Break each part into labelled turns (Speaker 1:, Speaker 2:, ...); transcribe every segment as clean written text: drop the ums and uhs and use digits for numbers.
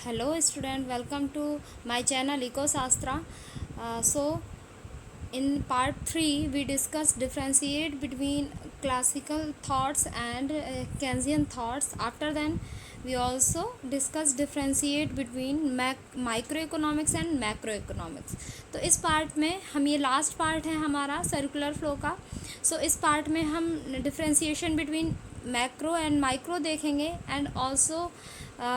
Speaker 1: Hello student, welcome to my channel EcoSastra. So in part 3 we discuss differentiate between classical thoughts and Keynesian thoughts. After then we also discuss differentiate between microeconomics and macroeconomics. तो इस part में हम ये last part है हमारा circular flow का. सो इस part में हम differentiation between macro and micro देखेंगे and also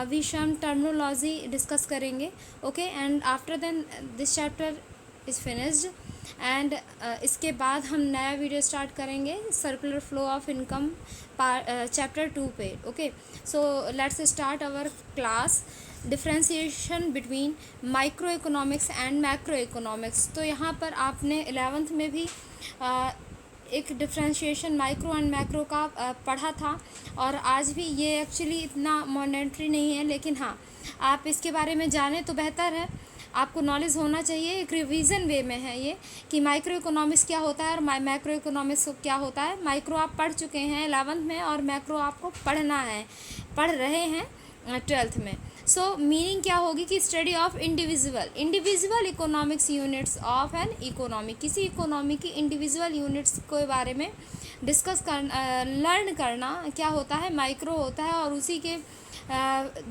Speaker 1: we some terminology discuss करेंगे. Okay, and after then this chapter is finished and इसके बाद हम नया वीडियो स्टार्ट करेंगे circular flow of income chapter 2 पे. Okay, so let's start our class. Differentiation between micro economics and macro economics. तो यहाँ पर आपने 11th में भी एक डिफ्रेंशिएशन माइक्रो एंड मैक्रो का पढ़ा था और आज भी ये एक्चुअली इतना मैंडेटरी नहीं है, लेकिन हाँ आप इसके बारे में जानें तो बेहतर है. आपको नॉलेज होना चाहिए. एक रिवीजन वे में है ये कि माइक्रो इकोनॉमिक्स क्या होता है और मैक्रो इकोनॉमिक्स क्या होता है. माइक्रो आप पढ़ चुके हैं 11th में और मैक्रो आपको पढ़ रहे हैं 12th में. सो मीनिंग क्या होगी कि study of individual economics units of an economy. किसी इकोनॉमी की इंडिविजुअल यूनिट्स के बारे में डिस्कस लर्न करना क्या होता है, माइक्रो होता है. और उसी के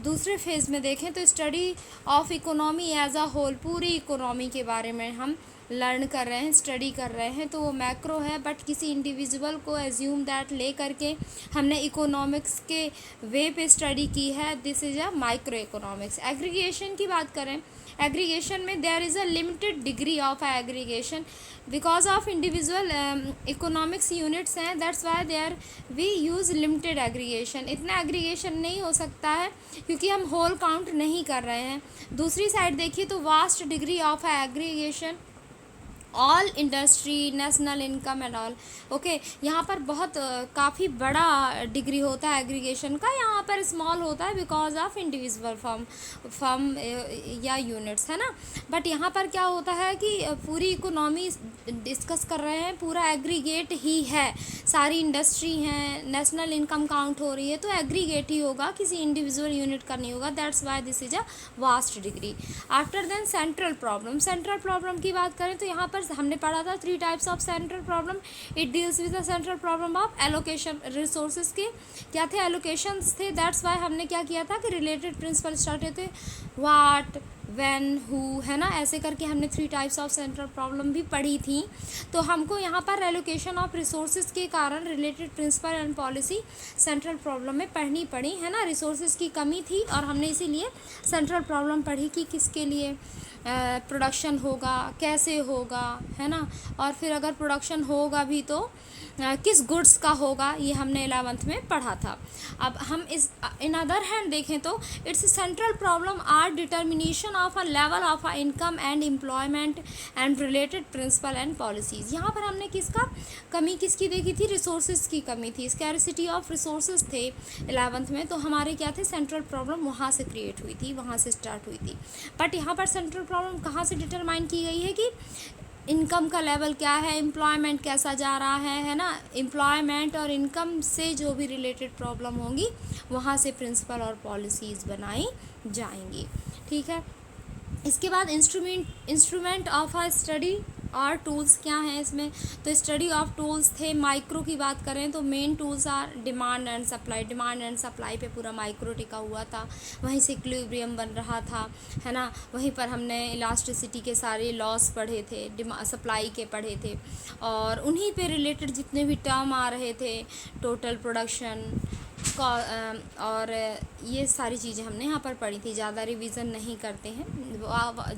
Speaker 1: दूसरे फेज़ में देखें तो study of economy as a whole, पूरी इकोनॉमी के बारे में हम लर्न कर रहे हैं, स्टडी कर रहे हैं, तो वो मैक्रो है. बट किसी इंडिविजुअल को एज्यूम दैट ले करके हमने इकोनॉमिक्स के वे पे स्टडी की है, this is a micro economics. Aggregation की बात करें, एग्रीगेशन में there is a limited degree of aggregation because of individual economics units हैं, that's why there we use limited aggregation. इतना एग्रीगेशन नहीं हो सकता है क्योंकि हम होल काउंट नहीं कर रहे हैं. दूसरी साइड देखिए तो vast degree of aggregation, all industry, national income and all. Okay, यहाँ पर बहुत काफ़ी बड़ा डिग्री होता है एग्रीगेशन का. यहाँ पर स्मॉल होता है बिकॉज ऑफ इंडिविजुअल फर्म या यूनिट्स, है ना. बट यहाँ पर क्या होता है कि पूरी इकोनॉमी डिस्कस कर रहे हैं, पूरा एग्रीगेट ही है, सारी इंडस्ट्री हैं, नेशनल इनकम काउंट हो रही है, तो एग्रीगेट ही होगा, किसी इंडिविजुअल यूनिट का नहीं होगा. That's why this is a vast degree. After then central problem की बात करें तो यहाँ पर हमने पढ़ा था 3 types of central problem. It deals with the central problem of allocation. Resources के क्या थे, एलोकेशंस थे. दैट्स वाई हमने क्या किया था कि रिलेटेड प्रिंसिपल स्टार्ट थे, व्हाट, व्हेन, हु, है ना. ऐसे करके हमने 3 टाइप्स ऑफ सेंट्रल प्रॉब्लम भी पढ़ी थी. तो हमको यहाँ पर एलोकेशन ऑफ रिसोर्सेज के कारण related principle and policy central problem में पढ़नी पड़ी, है ना. रिसोर्सेज की कमी थी और हमने इसीलिए सेंट्रल प्रॉब्लम पढ़ी कि किसके लिए प्रोडक्शन होगा, कैसे होगा, है ना. और फिर अगर प्रोडक्शन होगा भी तो किस गुड्स का होगा, ये हमने 11th में पढ़ा था. अब हम इन अदर हैंड देखें तो it's central problem are determination of a level of a income and employment and related principle and policies. यहाँ पर हमने कमी किसकी देखी थी, रिसोर्सेज की कमी थी, स्कैरसिटी ऑफ रिसोर्सेज थे 11th में. तो हमारे क्या थे, सेंट्रल प्रॉब्लम वहाँ से क्रिएट हुई थी, वहाँ से स्टार्ट हुई थी. बट यहाँ पर सेंट्रल प्रॉब्लम कहाँ से डिटरमाइन की गई है कि इनकम का लेवल क्या है, एम्प्लॉयमेंट कैसा जा रहा है ना. एम्प्लॉयमेंट और इनकम से जो भी रिलेटेड प्रॉब्लम होंगी वहाँ से प्रिंसिपल और पॉलिसीज़ बनाई जाएंगी. ठीक है. इसके बाद इंस्ट्रूमेंट ऑफ आ स्टडी और टूल्स क्या हैं इसमें, तो स्टडी ऑफ टूल्स थे. माइक्रो की बात करें तो main tools are demand and supply पे पूरा माइक्रो टिका हुआ था. वहीं से इक्विलिब्रियम बन रहा था, है ना. वहीं पर हमने इलास्टिसिटी के सारे लॉस पढ़े थे, सप्लाई के पढ़े थे, और उन्हीं पे रिलेटेड जितने भी टर्म आ रहे थे, टोटल प्रोडक्शन और ये सारी चीज़ें हमने यहाँ पर पढ़ी थी. ज़्यादा रिवीजन नहीं करते हैं,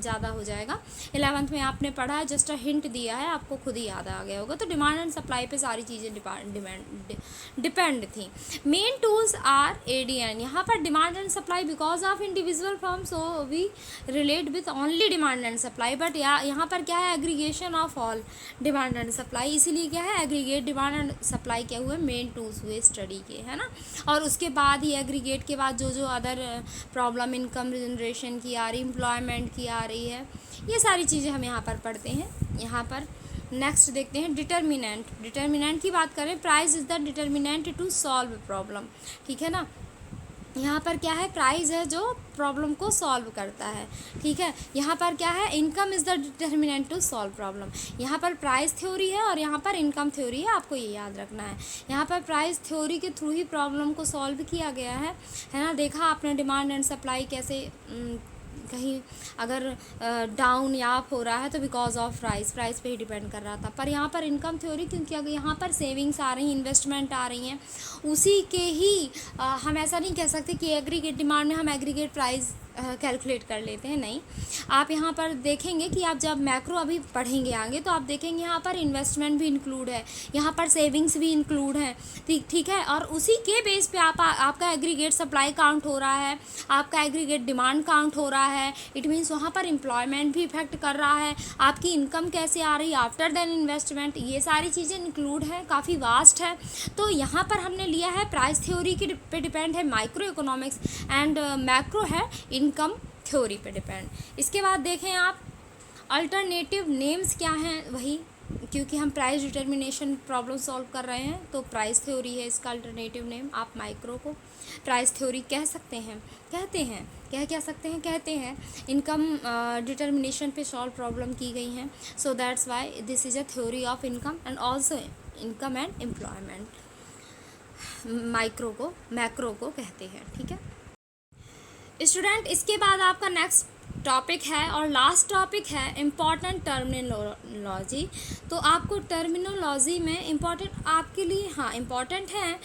Speaker 1: ज़्यादा हो जाएगा. 11th में आपने पढ़ा है, जस्ट अ हिंट दिया है, आपको खुद ही याद आ गया होगा. तो डिमांड एंड सप्लाई पे सारी चीज़ें डिपेंड थी. Main tools are ADN. यहाँ पर demand and supply because of individual firm, so we relate with only demand and supply. But यहाँ पर क्या है, aggregation of all demand and supply. इसीलिए क्या है, एग्रीगेट डिमांड एंड सप्लाई क्या हुए, मेन टूल्स हुए स्टडी के, है ना. और उसके बाद ही एग्रीगेट के बाद जो अदर प्रॉब्लम इनकम जनरेशन की आ रही, एम्प्लॉयमेंट की आ रही है, ये सारी चीज़ें हम यहाँ पर पढ़ते हैं. यहाँ पर नेक्स्ट देखते हैं डिटर्मिनेंट की बात करें. Price is the determinant to solve problem. ठीक है ना. यहाँ पर क्या है, प्राइस है जो प्रॉब्लम को सॉल्व करता है, ठीक है। यहाँ पर क्या है, income is the determinant to solve problem. यहाँ पर प्राइस थ्योरी है और यहाँ पर इनकम थ्योरी है, आपको ये याद रखना है। यहाँ पर प्राइस थ्योरी के थ्रू ही प्रॉब्लम को सॉल्व किया गया है ना। देखा आपने डिमांड एंड सप्लाई कैसे कहीं अगर डाउन या अप हो रहा है तो बिकॉज ऑफ प्राइस पे ही डिपेंड कर रहा था। पर यहाँ पर इनकम थ्योरी, क्योंकि अगर यहाँ पर सेविंग्स आ रही हैं, इन्वेस्टमेंट आ रही हैं, उसी के ही हम ऐसा नहीं कह सकते कि एग्रीगेट डिमांड में हम एग्रीगेट प्राइस कैलकुलेट कर लेते हैं, नहीं। आप यहाँ पर देखेंगे कि आप जब मैक्रो अभी पढ़ेंगे आगे तो आप देखेंगे यहाँ पर इन्वेस्टमेंट भी इंक्लूड है, यहाँ पर सेविंग्स भी इंक्लूड है, ठीक है। और उसी के बेस पे आपका एग्रीगेट सप्लाई काउंट हो रहा है, आपका एग्रीगेट डिमांड काउंट हो रहा है। इट मीन्स वहाँ पर एम्प्लॉयमेंट भी इफेक्ट कर रहा है, आपकी इनकम कैसे आ रही है आफ्टर देन इन्वेस्टमेंट, ये सारी चीज़ें इंक्लूड है, काफ़ी वास्ट है। तो यहाँ पर हमने लिया है प्राइस थ्योरी के पे डिपेंड है माइक्रो इकोनॉमिक्स, एंड मैक्रो है इनकम थ्योरी पे डिपेंड। इसके बाद देखें आप अल्टरनेटिव नेम्स क्या हैं, वही, क्योंकि हम प्राइस डिटर्मिनेशन प्रॉब्लम सॉल्व कर रहे हैं तो प्राइस थ्योरी है इसका अल्टरनेटिव नेम। आप माइक्रो को प्राइस थ्योरी कह सकते हैं, कहते हैं इनकम डिटर्मिनेशन पे सॉल्व प्रॉब्लम की गई हैं। So that's why this is a theory of income and also income and employment. Macro को कहते हैं, ठीक है स्टूडेंट। इसके बाद आपका नेक्स्ट टॉपिक है और लास्ट टॉपिक है इम्पॉर्टेंट टर्मिनोलॉजी। तो आपको टर्मिनोलॉजी में इम्पॉर्टेंट आपके लिए, हाँ इम्पॉर्टेंट हैं,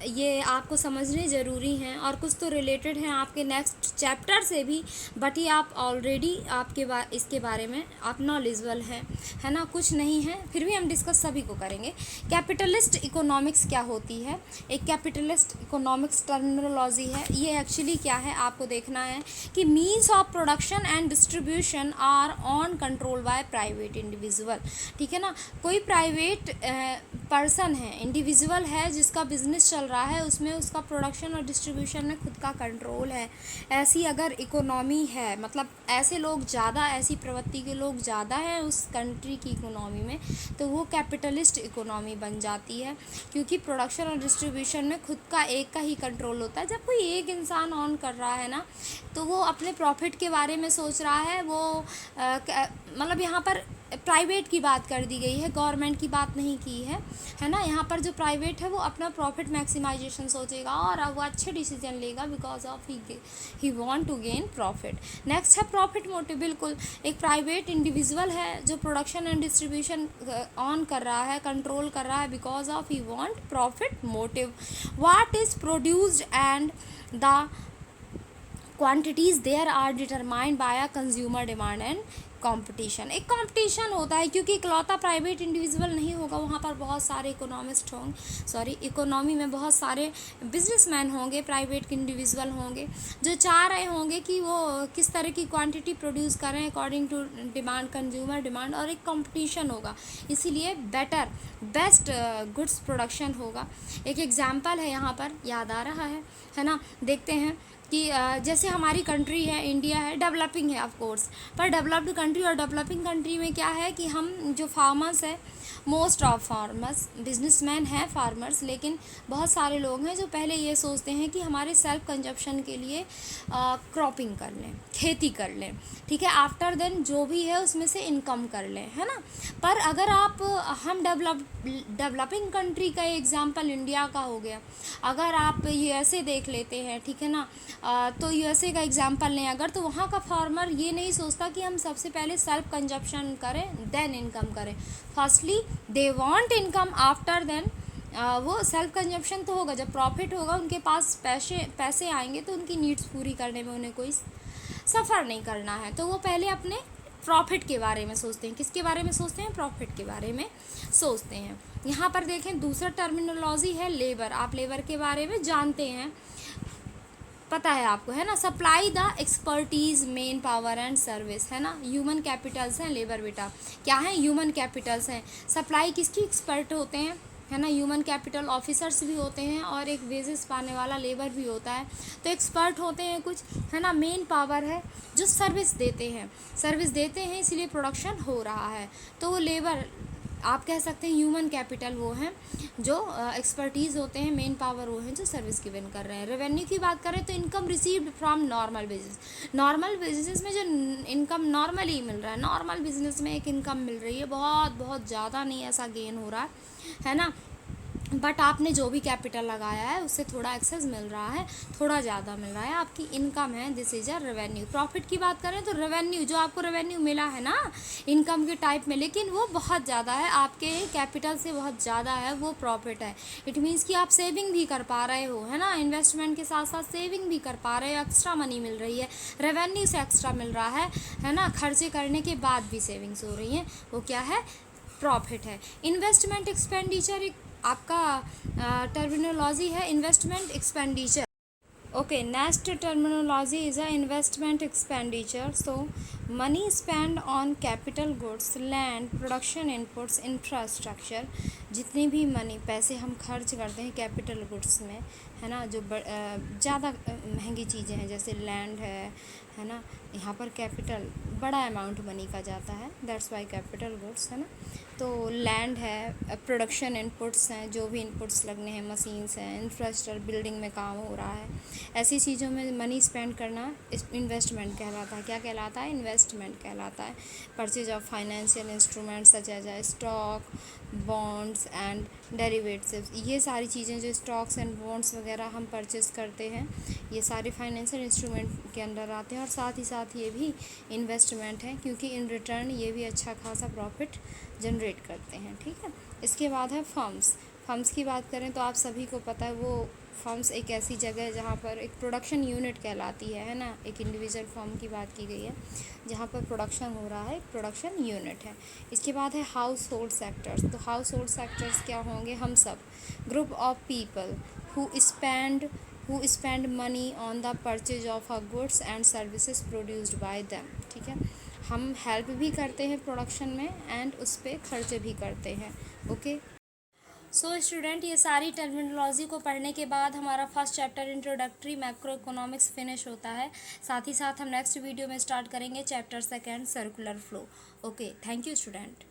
Speaker 1: ये आपको समझने ज़रूरी हैं और कुछ तो रिलेटेड हैं आपके नेक्स्ट चैप्टर से भी, बट ये आप ऑलरेडी इसके बारे में आप नॉलेजेबल हैं, है ना। कुछ नहीं है फिर भी हम डिस्कस सभी को करेंगे। कैपिटलिस्ट इकोनॉमिक्स क्या होती है, एक कैपिटलिस्ट इकोनॉमिक्स टर्मिनोलॉजी है। ये एक्चुअली क्या है आपको देखना है कि means of production and distribution are on control by private individual, ठीक है ना। कोई प्राइवेट पर्सन है, इंडिविजुअल है जिसका बिजनेस चल रहा है, उसमें उसका प्रोडक्शन और डिस्ट्रीब्यूशन में खुद का कंट्रोल है। ऐसी अगर इकोनॉमी है, मतलब ऐसे लोग ज़्यादा, ऐसी प्रवृत्ति के लोग ज़्यादा हैं उस कंट्री की इकोनॉमी में, तो वो कैपिटलिस्ट इकोनॉमी बन जाती है, क्योंकि प्रोडक्शन और डिस्ट्रीब्यूशन में खुद का एक का ही कंट्रोल होता है। जब कोई एक इंसान ऑन कर रहा है ना, तो वो अपने प्रॉफिट के बारे में सोच रहा है, वो मतलब यहाँ पर प्राइवेट की बात कर दी गई है, गवर्नमेंट की बात नहीं की है ना। यहाँ पर जो प्राइवेट है वो अपना प्रॉफिट मैक्सिमाइजेशन सोचेगा और अब वो अच्छे डिसीजन लेगा because of he want to gain profit. Next है प्रॉफिट मोटिव। बिल्कुल, एक प्राइवेट इंडिविजुअल है जो प्रोडक्शन एंड डिस्ट्रीब्यूशन ऑन कर रहा है, कंट्रोल कर रहा है because of he want profit motive. What is produced and the quantities there are determined by a consumer demand and competition. एक कंपटीशन होता है, क्योंकि इकलौता प्राइवेट इंडिविजुअल नहीं होगा, वहाँ पर बहुत सारे इकोनॉमिस्ट होंगे, इकोनॉमी में बहुत सारे बिजनेसमैन होंगे, प्राइवेट इंडिविजुअल होंगे जो चाह रहे होंगे कि वो किस तरह की क्वांटिटी प्रोड्यूस करें according to demand, consumer demand, और एक कंपटीशन होगा, इसीलिए बेस्ट गुड्स प्रोडक्शन होगा। एक एग्जाम्पल है यहाँ पर याद आ रहा है ना। देखते हैं कि जैसे हमारी कंट्री है, इंडिया है, डेवलपिंग है ऑफ कोर्स, पर डेवलप्ड कंट्री और डेवलपिंग कंट्री में क्या है कि हम जो फार्मर्स है, मोस्ट ऑफ फार्मर्स बिजनेसमैन हैं फार्मर्स, लेकिन बहुत सारे लोग हैं जो पहले ये सोचते हैं कि हमारे सेल्फ कंजप्शन के लिए क्रॉपिंग कर लें, खेती कर लें, ठीक है, आफ्टर देन जो भी है उसमें से इनकम कर लें, है ना। पर अगर हम डेवलपिंग कंट्री का एग्जांपल इंडिया का हो गया, अगर आप यूएसए देख लेते हैं, ठीक है ना, तो यूएसए का एग्जांपल लें अगर, तो वहाँ का फार्मर ये नहीं सोचता कि हम सबसे पहले सेल्फ कंजप्शन करें देन इनकम करें। Firstly they want income, after then वो सेल्फ कंजप्शन तो होगा, जब प्रॉफिट होगा उनके पास पैसे आएंगे तो उनकी नीड्स पूरी करने में उन्हें कोई सफ़र नहीं करना है, तो वो पहले अपने प्रॉफिट के बारे में सोचते हैं। किसके बारे में सोचते हैं? प्रॉफिट के बारे में सोचते हैं। यहाँ पर देखें दूसरा टर्मिनोलॉजी है लेबर। आप लेबर के बारे में जानते हैं, पता है आपको, है ना। Supply the expertise, main power and service, है ना। ह्यूमन कैपिटल्स हैं लेबर, बेटा क्या है? ह्यूमन कैपिटल्स हैं। सप्लाई किसकी एक्सपर्ट होते हैं, है ना। ह्यूमन कैपिटल ऑफिसर्स भी होते हैं और एक वेजेस पाने वाला लेबर भी होता है, तो एक्सपर्ट होते हैं कुछ, है ना। मेन पावर है जो सर्विस देते हैं इसलिए प्रोडक्शन हो रहा है, तो वो लेबर आप कह सकते हैं ह्यूमन कैपिटल वो हैं जो एक्सपर्टीज़ होते हैं, मेन पावर वो हैं जो सर्विस गिवन कर रहे हैं। रेवेन्यू की बात करें तो income received from normal business. Normal business में जो इनकम नॉर्मली मिल रहा है, नॉर्मल बिजनेस में एक इनकम मिल रही है, बहुत बहुत ज़्यादा नहीं ऐसा गेन हो रहा है ना, बट आपने जो भी कैपिटल लगाया है उससे थोड़ा एक्सेस मिल रहा है, थोड़ा ज़्यादा मिल रहा है, आपकी इनकम है, this is a revenue. Profit की बात करें तो रेवेन्यू जो आपको रेवेन्यू मिला है ना इनकम के टाइप में, लेकिन वो बहुत ज़्यादा है, आपके कैपिटल से बहुत ज़्यादा है, वो प्रॉफिट है। इट मीन्स कि आप सेविंग भी कर पा रहे हो, है ना, इन्वेस्टमेंट के साथ साथ सेविंग भी कर पा रहे हो, एक्स्ट्रा मनी मिल रही है, रेवेन्यू से एक्स्ट्रा मिल रहा है ना, खर्चे करने के बाद भी सेविंग्स हो रही हैं, वो क्या है, प्रॉफिट है। इन्वेस्टमेंट एक्सपेंडिचर एक आपका टर्मिनोलॉजी है, investment expenditure. Okay, next terminology is a investment expenditure. So, money spent on capital goods, land, production inputs, infrastructure. जितनी भी मनी पैसे हम खर्च करते हैं कैपिटल गुड्स में, है ना, जो ज़्यादा महंगी चीज़ें हैं जैसे लैंड है ना, यहाँ पर कैपिटल बड़ा अमाउंट मनी का जाता है, दैट्स वाई कैपिटल गुड्स, है ना। तो लैंड है, प्रोडक्शन इनपुट्स हैं, जो भी इनपुट्स लगने हैं, मशीन्स हैं, इंफ्रास्ट्रक्चर, बिल्डिंग में काम हो रहा है, ऐसी चीज़ों में मनी स्पेंड करना इन्वेस्टमेंट कहलाता है। क्या कहलाता है, इन्वेस्टमेंट कहलाता है। Purchase of financial instruments such as stock, bonds and derivatives, ये सारी चीज़ें जो स्टॉक्स एंड बॉन्ड्स वगैरह हम परचेज करते हैं, ये सारे फाइनेंशियल इंस्ट्रूमेंट के अंडर आते हैं, और साथ ही साथ ये भी इन्वेस्टमेंट है, क्योंकि इन रिटर्न ये भी अच्छा खासा प्रॉफिट जनरेट करते हैं, ठीक है। इसके बाद है फर्म्स। फर्म्स की बात करें तो आप सभी को पता है, वो फर्म्स एक ऐसी जगह है जहाँ पर एक प्रोडक्शन यूनिट कहलाती है ना, एक इंडिविजुअल फर्म की बात की गई है जहाँ पर प्रोडक्शन हो रहा है, एक प्रोडक्शन यूनिट है। इसके बाद है हाउस होल्ड सेक्टर्स। तो हाउस होल्ड सेक्टर्स क्या होंगे, हम सब, group of people who spend money on the purchase of a goods and services produced by them, ठीक है। हम हेल्प भी करते हैं प्रोडक्शन में एंड उस पर खर्चे भी करते हैं, ओके। सो स्टूडेंट, ये सारी टर्मिनोलॉजी को पढ़ने के बाद हमारा first chapter introductory macro economics finish होता है। साथ ही साथ हम नेक्स्ट वीडियो में स्टार्ट करेंगे chapter second circular flow. Okay, thank you student.